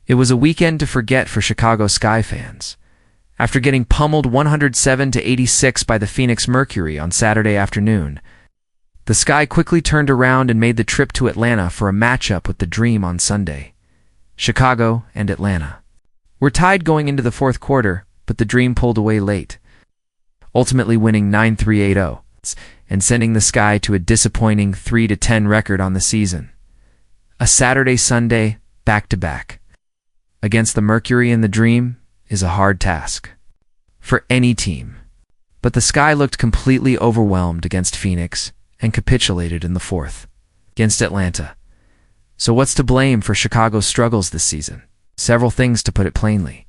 It was a weekend to forget for Chicago Sky fans. After getting pummeled 107-86 by the Phoenix Mercury on Saturday afternoon, the Sky quickly turned around and made the trip to Atlanta for a matchup with the Dream on Sunday. Chicago and Atlanta were tied going into the fourth quarter, but the Dream pulled away late, ultimately winning 9-3-8-0 and sending the Sky to a disappointing 3-10 record on the season. A Saturday-Sunday back-to-back against the Mercury and the Dream is a hard task for any team. But the Sky looked completely overwhelmed against Phoenix and capitulated in the fourth against Atlanta. So what's to blame for Chicago's struggles this season? Several things, to put it plainly.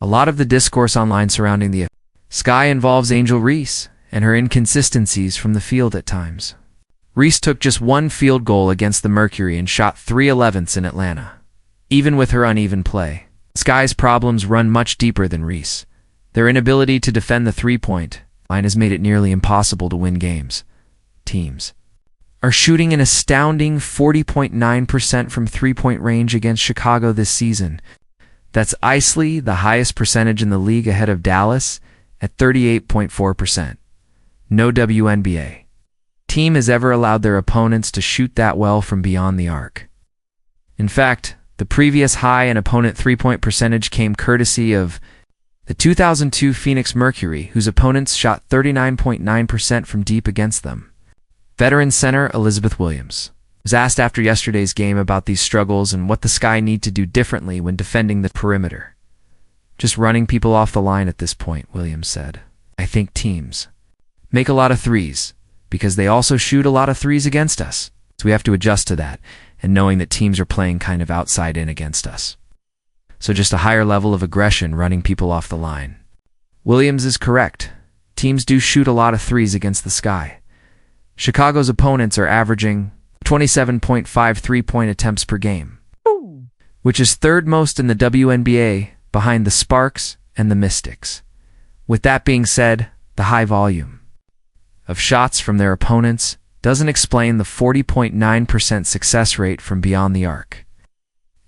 A lot of the discourse online surrounding the Sky involves Angel Reese and her inconsistencies from the field at times. Reese took just one field goal against the Mercury and shot 3/11 in Atlanta. Even with her uneven play, Sky's problems run much deeper than Reese. Their inability to defend the three-point line has made it nearly impossible to win games. Teams are shooting an astounding 40.9% from three-point range against Chicago this season. That's easily the highest percentage in the league, ahead of Dallas at 38.4%. No WNBA team has ever allowed their opponents to shoot that well from beyond the arc. In fact, the previous high in opponent three-point percentage came courtesy of the 2002 Phoenix Mercury, whose opponents shot 39.9% from deep against them. Veteran center Elizabeth Williams was asked after yesterday's game about these struggles and what the Sky need to do differently when defending the perimeter. "Just running people off the line at this point," Williams said. "I think teams make a lot of threes because they also shoot a lot of threes against us. So we have to adjust to that, and knowing that teams are playing kind of outside in against us. So just a higher level of aggression, running people off the line." Williams is correct. Teams do shoot a lot of threes against the Sky. Chicago's opponents are averaging 27.5 three-point attempts per game, which is third most in the WNBA, behind the Sparks and the Mystics. With that being said, the high volume of shots from their opponents doesn't explain the 40.9% success rate from beyond the arc.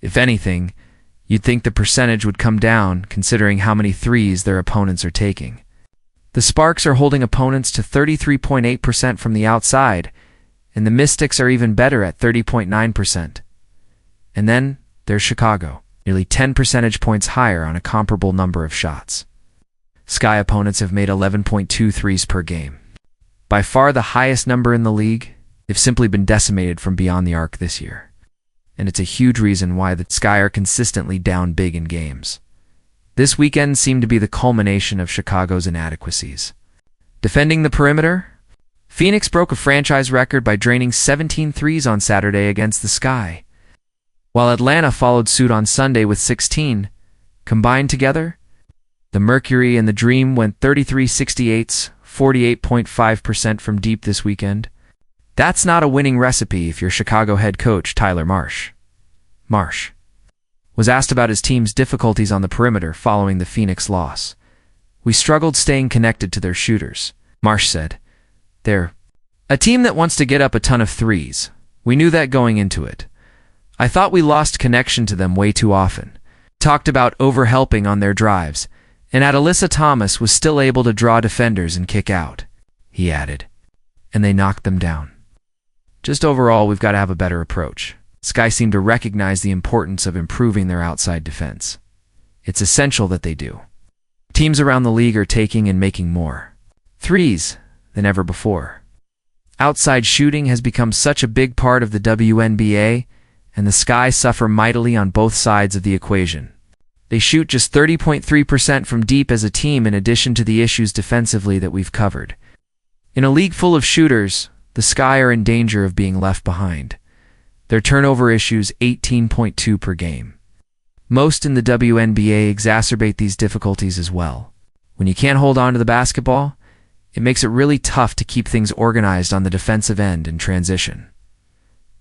If anything, you'd think the percentage would come down, considering how many threes their opponents are taking. The Sparks are holding opponents to 33.8% from the outside, and the Mystics are even better at 30.9%. And then there's Chicago, nearly 10 percentage points higher on a comparable number of shots. Sky opponents have made 11.2 threes per game. By far the highest number in the league. They've simply been decimated from beyond the arc this year. And it's a huge reason why the Sky are consistently down big in games. This weekend seemed to be the culmination of Chicago's inadequacies. Defending the perimeter, Phoenix broke a franchise record by draining 17 threes on Saturday against the Sky, while Atlanta followed suit on Sunday with 16. Combined together, the Mercury and the Dream went 33-68, 48.5% from deep this weekend. That's not a winning recipe if you're Chicago head coach Tyler Marsh. Marsh was asked about his team's difficulties on the perimeter following the Phoenix loss. "We struggled staying connected to their shooters," Marsh said. "They're a team that wants to get up a ton of threes. We knew that going into it. I thought we lost connection to them way too often. Talked about overhelping on their drives, and Alyssa Thomas was still able to draw defenders and kick out," he added. "And they knocked them down. Just overall, we've got to have a better approach." Sky seem to recognize the importance of improving their outside defense. It's essential that they do. Teams around the league are taking and making more threes than ever before. Outside shooting has become such a big part of the WNBA, and the Sky suffer mightily on both sides of the equation. They shoot just 30.3% from deep as a team, in addition to the issues defensively that we've covered. In a league full of shooters, the Sky are in danger of being left behind. Their turnover issues 18.2 per game. Most in the WNBA exacerbate these difficulties as well. When you can't hold on to the basketball, it makes it really tough to keep things organized on the defensive end in transition.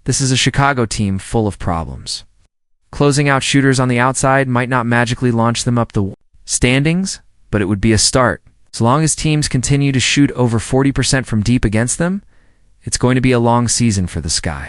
This is a Chicago team full of problems. Closing out shooters on the outside might not magically launch them up the standings, but it would be a start. As long as teams continue to shoot over 40% from deep against them, it's going to be a long season for the Sky.